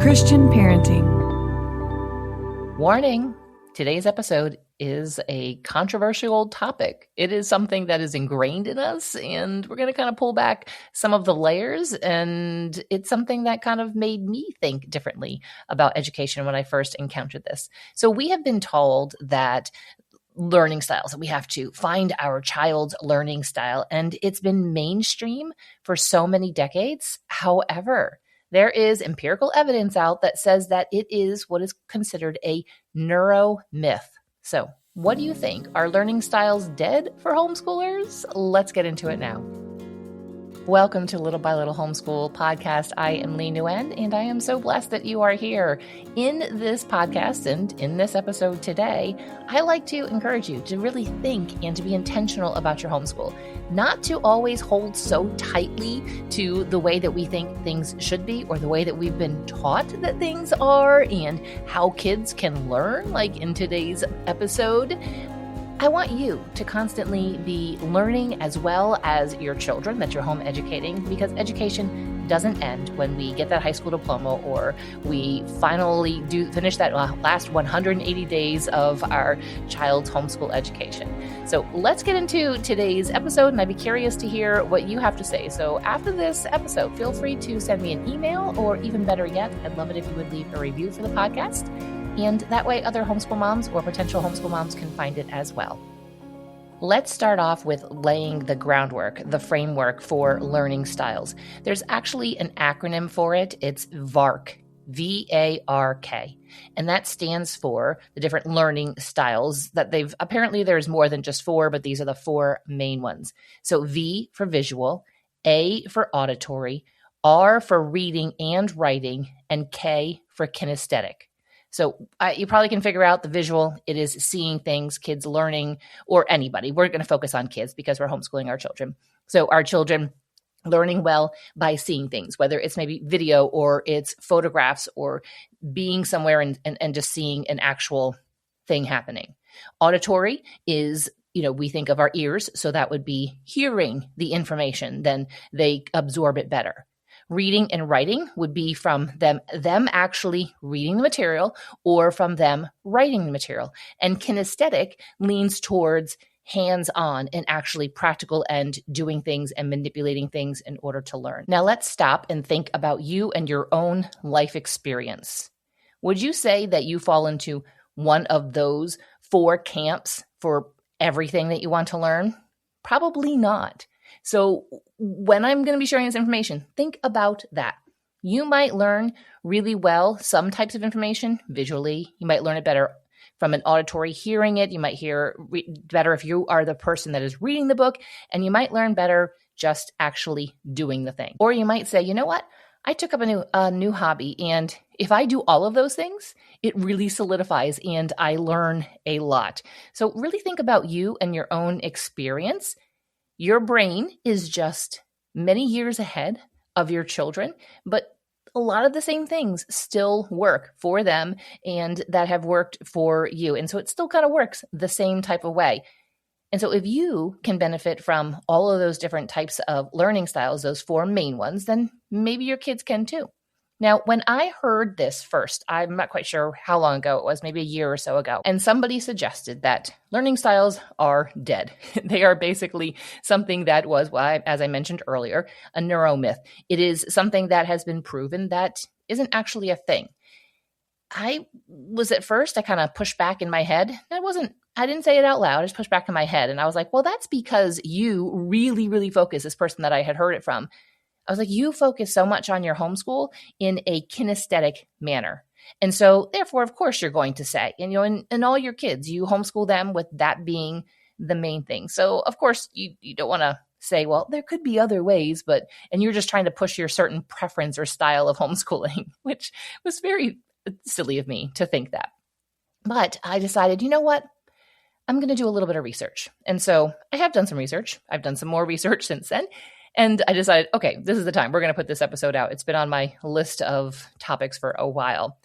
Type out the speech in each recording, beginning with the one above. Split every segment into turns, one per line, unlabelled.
Christian parenting.
Warning, today's episode is a controversial topic. It is something that is ingrained in us, and we're going to kind of pull back some of the layers, and it's something that kind of made me think differently about education when I first encountered this. So we have been told that learning styles, we have to find our child's learning style, and it's been mainstream for so many decades. However, there is empirical evidence out that says that it is what is considered a neuro myth. So, what do you think? Are learning styles dead for homeschoolers? Let's get into it now. Welcome to Little by Little Homeschool podcast. I am Leigh and I am so blessed that you are here. In this podcast and in this episode today, I like to encourage you to really think and to be intentional about your homeschool, not to always hold so tightly to the way that we think things should be or the way that we've been taught that things are and how kids can learn, like in today's episode. I want you to constantly be learning as well as your children that you're home educating, because education doesn't end when we get that high school diploma or we finally finish that last 180 days of our child's homeschool education. So let's get into today's episode, and I'd be curious to hear what you have to say. So after this episode, feel free to send me an email, or even better yet, I'd love it if you would leave a review for the podcast. And that way other homeschool moms or potential homeschool moms can find it as well. Let's start off with laying the groundwork, the framework for learning styles. There's actually an acronym for it. It's VARK, V-A-R-K. And that stands for the different learning styles that apparently there's more than just four, but these are the four main ones. So V for visual, A for auditory, R for reading and writing, and K for kinesthetic. So you probably can figure out the visual. It is seeing things, kids learning, or anybody. We're going to focus on kids because we're homeschooling our children. So our children learning well by seeing things, whether it's maybe video or it's photographs or being somewhere and just seeing an actual thing happening. Auditory is, we think of our ears. So that would be hearing the information. Then they absorb it better. Reading and writing would be from them actually reading the material or from them writing the material. And kinesthetic leans towards hands-on and actually practical and doing things and manipulating things in order to learn. Now let's stop and think about you and your own life experience. Would you say that you fall into one of those four camps for everything that you want to learn? Probably not. So when I'm going to be sharing this information, think about that. You might learn really well some types of information visually. You might learn it better from an auditory hearing it. You might hear better if you are the person that is reading the book, and you might learn better just actually doing the thing. Or you might say, you know what? I took up a new hobby, and if I do all of those things, it really solidifies and I learn a lot. So really think about you and your own experience. Your brain is just many years ahead of your children, but a lot of the same things still work for them and that have worked for you. And so it still kind of works the same type of way. And so if you can benefit from all of those different types of learning styles, those four main ones, then maybe your kids can too. Now, when I heard this first, I'm not quite sure how long ago it was, maybe a year or so ago, and somebody suggested that learning styles are dead. They are basically something that was, well, as I mentioned earlier, a neuromyth. It is something that has been proven that isn't actually a thing. I kind of pushed back in my head. I didn't say it out loud. I just pushed back in my head. And I was like, well, that's because you really, really focus, this person that I had heard it from. I was like, you focus so much on your homeschool in a kinesthetic manner. And so therefore, of course, you're going to say, and all your kids, you homeschool them with that being the main thing. So of course, you don't want to say, well, there could be other ways, and you're just trying to push your certain preference or style of homeschooling, which was very silly of me to think that. But I decided, you know what? I'm going to do a little bit of research. And so I have done some research. I've done some more research since then. And I decided, okay, this is the time. We're going to put this episode out. It's been on my list of topics for a while.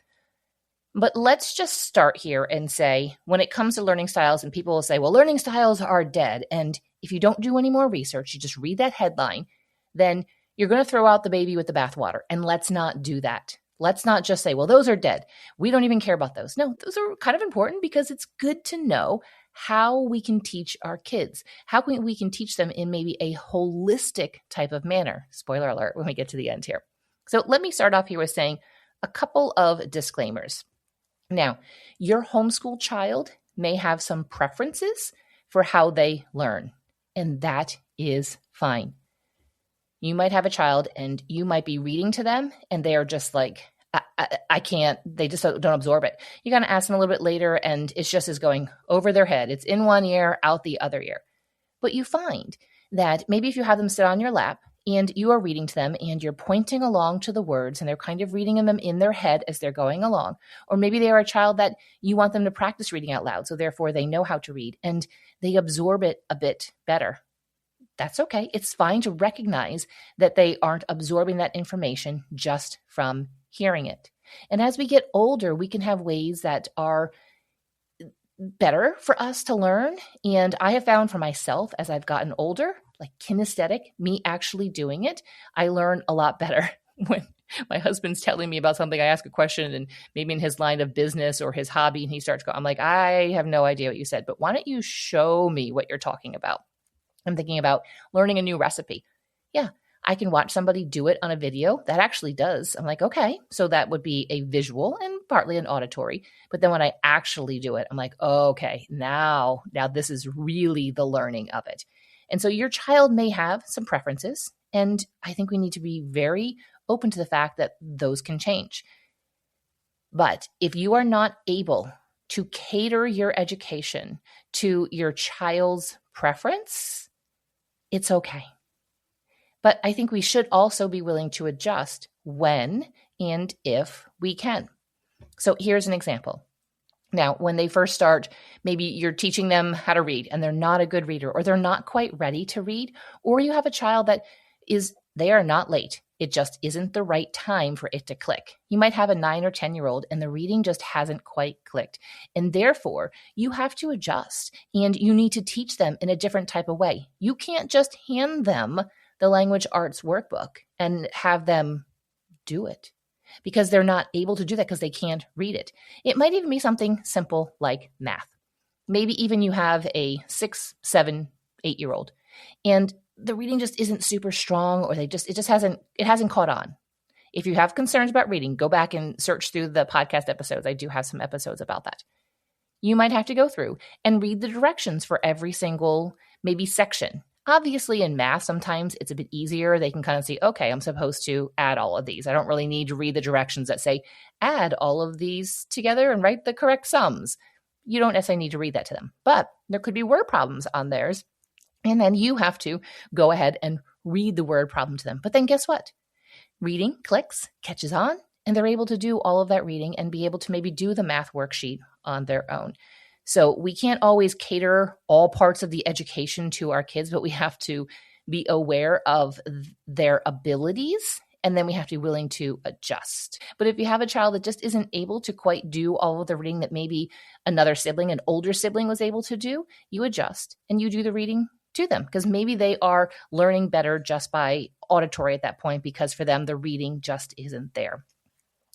But let's just start here and say, when it comes to learning styles, and people will say, well, learning styles are dead. And if you don't do any more research, you just read that headline, then you're going to throw out the baby with the bathwater. And let's not do that. Let's not just say, well, those are dead. We don't even care about those. No, those are kind of important because it's good to know how we can teach our kids, how we can teach them in maybe a holistic type of manner. Spoiler alert when we get to the end here. So let me start off here with saying a couple of disclaimers. Now, your homeschool child may have some preferences for how they learn, and that is fine. You might have a child and you might be reading to them and they are just like, I can't, they just don't absorb it. You got to ask them a little bit later and it's just is going over their head. It's in one ear, out the other ear. But you find that maybe if you have them sit on your lap and you are reading to them and you're pointing along to the words and they're kind of reading them in their head as they're going along, or maybe they are a child that you want them to practice reading out loud, so therefore they know how to read and they absorb it a bit better. That's okay. It's fine to recognize that they aren't absorbing that information just from hearing it. And as we get older, we can have ways that are better for us to learn. And I have found for myself as I've gotten older, like kinesthetic, me actually doing it, I learn a lot better. When my husband's telling me about something, I ask a question and maybe in his line of business or his hobby, and he starts going, I'm like, I have no idea what you said, but why don't you show me what you're talking about? I'm thinking about learning a new recipe. Yeah, I can watch somebody do it on a video. That actually does. I'm like, okay, so that would be a visual and partly an auditory. But then when I actually do it, I'm like, okay, now this is really the learning of it. And so your child may have some preferences. And I think we need to be very open to the fact that those can change. But if you are not able to cater your education to your child's preference, it's okay. But I think we should also be willing to adjust when and if we can. So here's an example. Now, when they first start, maybe you're teaching them how to read and they're not a good reader or they're not quite ready to read, or you have a child that they are not late. It just isn't the right time for it to click. You might have a 9 or 10-year-old and the reading just hasn't quite clicked. And therefore, you have to adjust and you need to teach them in a different type of way. You can't just hand them the language arts workbook and have them do it because they're not able to do that because they can't read it. It might even be something simple like math. Maybe even you have a 6, 7, 8-year-old and the reading just isn't super strong, or it hasn't caught on. If you have concerns about reading, go back and search through the podcast episodes. I do have some episodes about that. You might have to go through and read the directions for every single maybe section. Obviously in math, sometimes it's a bit easier. They can kind of see, okay, I'm supposed to add all of these. I don't really need to read the directions that say, add all of these together and write the correct sums. You don't necessarily need to read that to them, but there could be word problems on theirs. And then you have to go ahead and read the word problem to them. But then guess what? Reading clicks, catches on, and they're able to do all of that reading and be able to maybe do the math worksheet on their own. So we can't always cater all parts of the education to our kids, but we have to be aware of their abilities, and then we have to be willing to adjust. But if you have a child that just isn't able to quite do all of the reading that maybe another sibling, an older sibling was able to do, you adjust and you do the reading to them because maybe they are learning better just by auditory at that point because for them, the reading just isn't there.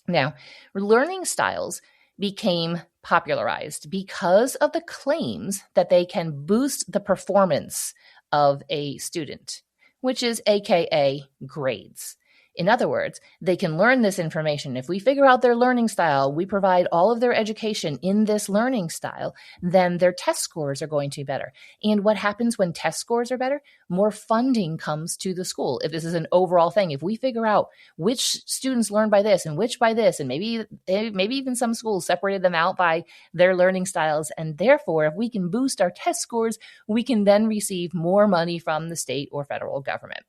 Now, learning styles became popularized because of the claims that they can boost the performance of a student, which is AKA grades. In other words, they can learn this information. If we figure out their learning style, we provide all of their education in this learning style, then their test scores are going to be better. And what happens when test scores are better? More funding comes to the school. If this is an overall thing, if we figure out which students learn by this and which by this, and maybe even some schools separated them out by their learning styles, and therefore, if we can boost our test scores, we can then receive more money from the state or federal government.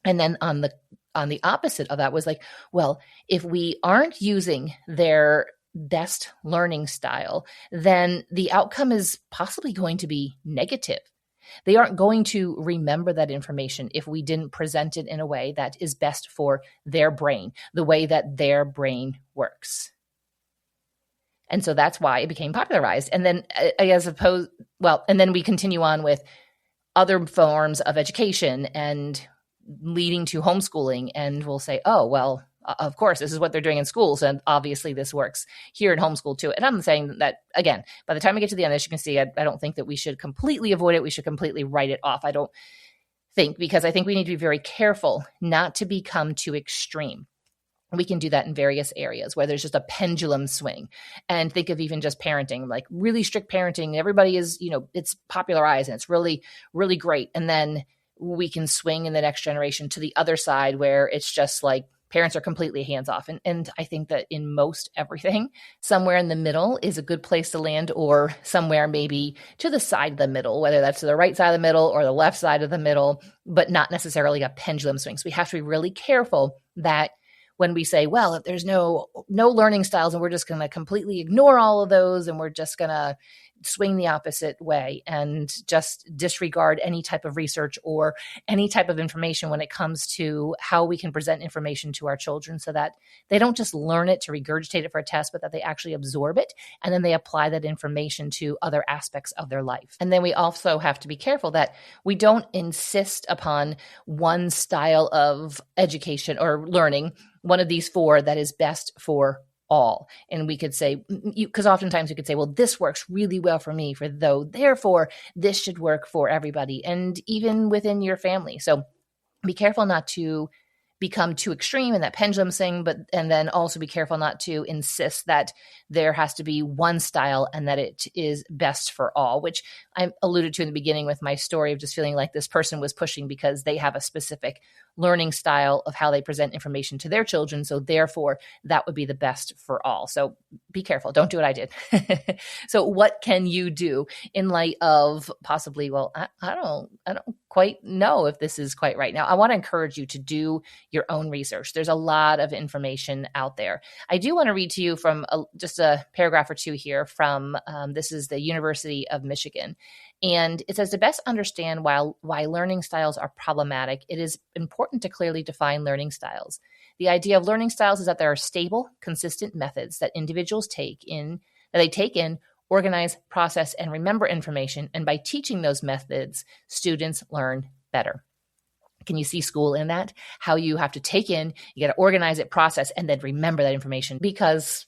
And then on the opposite of that was like, well, if we aren't using their best learning style, then the outcome is possibly going to be negative. They aren't going to remember that information if we didn't present it in a way that is best for their brain, the way that their brain works. And so that's why it became popularized. And then and then we continue on with other forms of education and leading to homeschooling, and we'll say, oh, well, of course, this is what they're doing in schools, and obviously this works here in homeschool too. And I'm saying that, again, by the time we get to the end, as you can see, I don't think that we should completely avoid it. We should completely write it off. I don't think, because I think we need to be very careful not to become too extreme. We can do that in various areas where there's just a pendulum swing. And think of even just parenting, like really strict parenting. Everybody is, it's popularized and it's really, really great. And then we can swing in the next generation to the other side where it's just like parents are completely hands off. And I think that in most everything, somewhere in the middle is a good place to land, or somewhere maybe to the side of the middle, whether that's to the right side of the middle or the left side of the middle, but not necessarily a pendulum swing. So we have to be really careful that when we say, well, if there's no learning styles and we're just going to completely ignore all of those and we're just going to swing the opposite way and just disregard any type of research or any type of information when it comes to how we can present information to our children, so that they don't just learn it to regurgitate it for a test, but that they actually absorb it and then they apply that information to other aspects of their life. And then we also have to be careful that we don't insist upon one style of education or learning, one of these four that is best for all. And we could say, because oftentimes we could say, well, this works really well for me, therefore this should work for everybody, and even within your family. So be careful not to become too extreme in that pendulum thing, and then also be careful not to insist that there has to be one style and that it is best for all, which I alluded to in the beginning with my story of just feeling like this person was pushing because they have a specific learning style of how they present information to their children. So therefore that would be the best for all. So be careful. Don't do what I did. So what can you do in light of possibly, well, I don't quite know if this is quite right now. I want to encourage you to do your own research. There's a lot of information out there. I do want to read to you from just a paragraph or two here from, this is the University of Michigan. And it says, to best understand why learning styles are problematic, it is important to clearly define learning styles. The idea of learning styles is that there are stable, consistent methods that individuals take in, organize, process, and remember information. And by teaching those methods, students learn better. Can you see school in that? How you have to take in, you got to organize it, process, and then remember that information. Because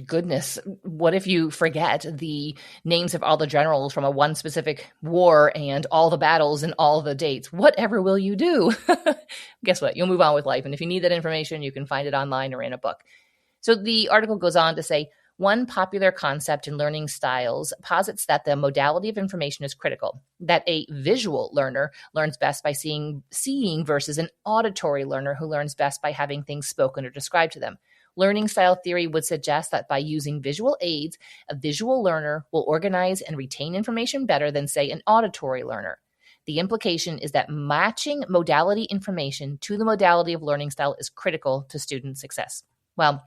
goodness, what if you forget the names of all the generals from one specific war and all the battles and all the dates? Whatever will you do? Guess what? You'll move on with life. And if you need that information, you can find it online or in a book. So the article goes on to say, one popular concept in learning styles posits that the modality of information is critical, that a visual learner learns best by seeing versus an auditory learner who learns best by having things spoken or described to them. Learning style theory would suggest that by using visual aids, a visual learner will organize and retain information better than, say, an auditory learner. The implication is that matching modality information to the modality of learning style is critical to student success. Well,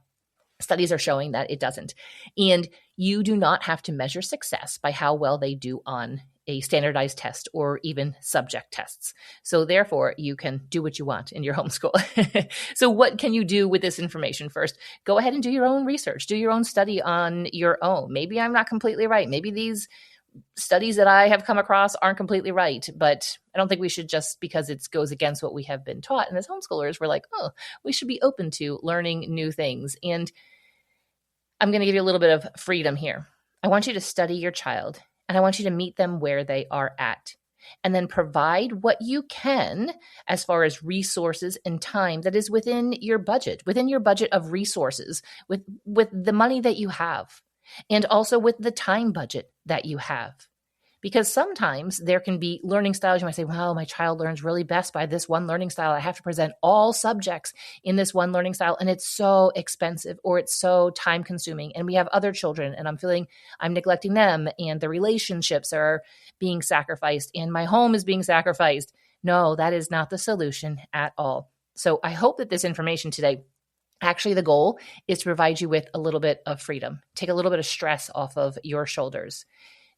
studies are showing that it doesn't. And you do not have to measure success by how well they do on a standardized test or even subject tests. So therefore, you can do what you want in your homeschool. So what can you do with this information? First, go ahead and do your own research. Do your own study on your own. Maybe I'm not completely right. Maybe these studies that I have come across aren't completely right, but I don't think we should, just because it goes against what we have been taught. And as homeschoolers, we're like, oh, we should be open to learning new things. And I'm going to give you a little bit of freedom here. I want you to study your child, and I want you to meet them where they are at, and then provide what you can as far as resources and time that is within your budget of resources, with the money that you have, and also with the time budget that you have. Because sometimes there can be learning styles. You might say, well, my child learns really best by this one learning style. I have to present all subjects in this one learning style, and it's so expensive or it's so time consuming. And we have other children, and I'm feeling I'm neglecting them, and the relationships are being sacrificed, and my home is being sacrificed. No, that is not the solution at all. So I hope that this information today, actually the goal is to provide you with a little bit of freedom, take a little bit of stress off of your shoulders.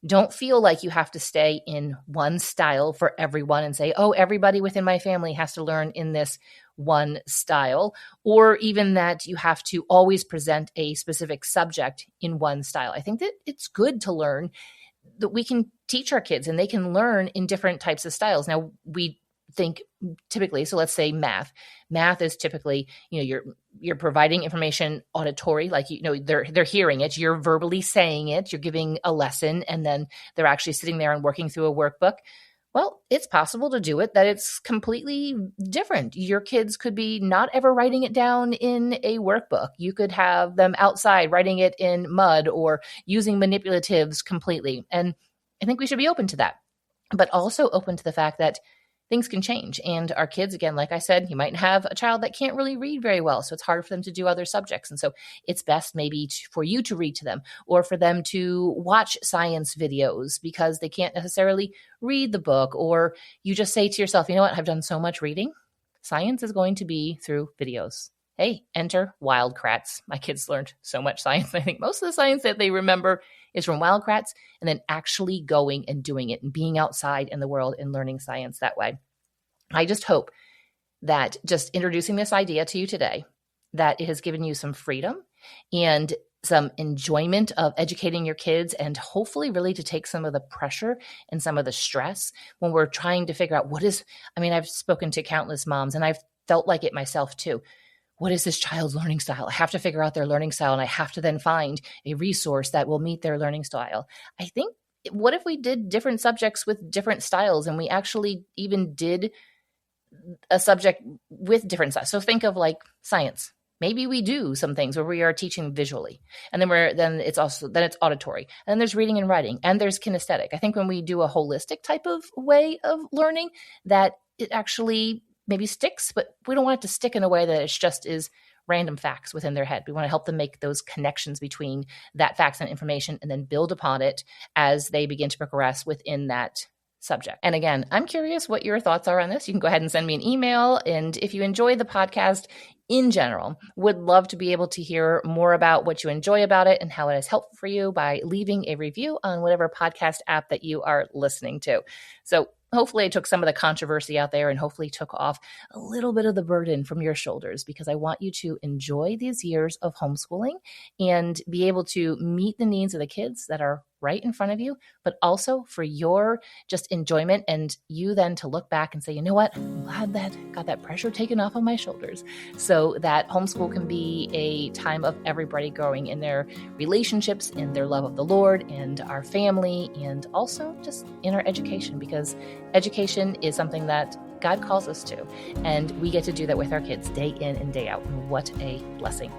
Don't feel like you have to stay in one style for everyone and say, oh, everybody within my family has to learn in this one style, or even that you have to always present a specific subject in one style. I think that it's good to learn that we can teach our kids and they can learn in different types of styles. Now, we think typically, so let's say math. Math is typically, you're providing information auditory, like, they're hearing it, you're verbally saying it, you're giving a lesson, and then they're actually sitting there and working through a workbook. Well, it's possible to do it that it's completely different. Your kids could be not ever writing it down in a workbook. You could have them outside writing it in mud or using manipulatives completely. And I think we should be open to that, but also open to the fact that things can change. And our kids, again, like I said, you might have a child that can't really read very well, so it's hard for them to do other subjects. And so it's best maybe for you to read to them, or for them to watch science videos because they can't necessarily read the book. Or you just say to yourself, you know what, I've done so much reading. Science is going to be through videos. Hey, enter Wildcrats. My kids learned so much science. I think most of the science that they remember is from Wildcrats, and then actually going and doing it and being outside in the world and learning science that way. I just hope that just introducing this idea to you today, that it has given you some freedom and some enjoyment of educating your kids, and hopefully really to take some of the pressure and some of the stress when we're trying to figure out I've spoken to countless moms, and I've felt like it myself too. What is this child's learning style? I have to figure out their learning style, and I have to then find a resource that will meet their learning style. I think, what if we did different subjects with different styles, and we actually even did a subject with different styles? So think of like science. Maybe we do some things where we are teaching visually, and then it's auditory, and then there's reading and writing, and there's kinesthetic. I think when we do a holistic type of way of learning, that it actually maybe sticks, but we don't want it to stick in a way that it just is random facts within their head. We want to help them make those connections between that facts and information, and then build upon it as they begin to progress within that subject. And again, I'm curious what your thoughts are on this. You can go ahead and send me an email. And if you enjoy the podcast in general, would love to be able to hear more about what you enjoy about it and how it is helpful for you by leaving a review on whatever podcast app that you are listening to. So hopefully I took some of the controversy out there, and hopefully took off a little bit of the burden from your shoulders, because I want you to enjoy these years of homeschooling and be able to meet the needs of the kids that are right in front of you, but also for your just enjoyment, and you then to look back and say, you know what, I'm glad that got that pressure taken off of my shoulders, so that homeschool can be a time of everybody growing in their relationships, in their love of the Lord and our family, and also just in our education, because education is something that God calls us to, and we get to do that with our kids day in and day out. And what a blessing.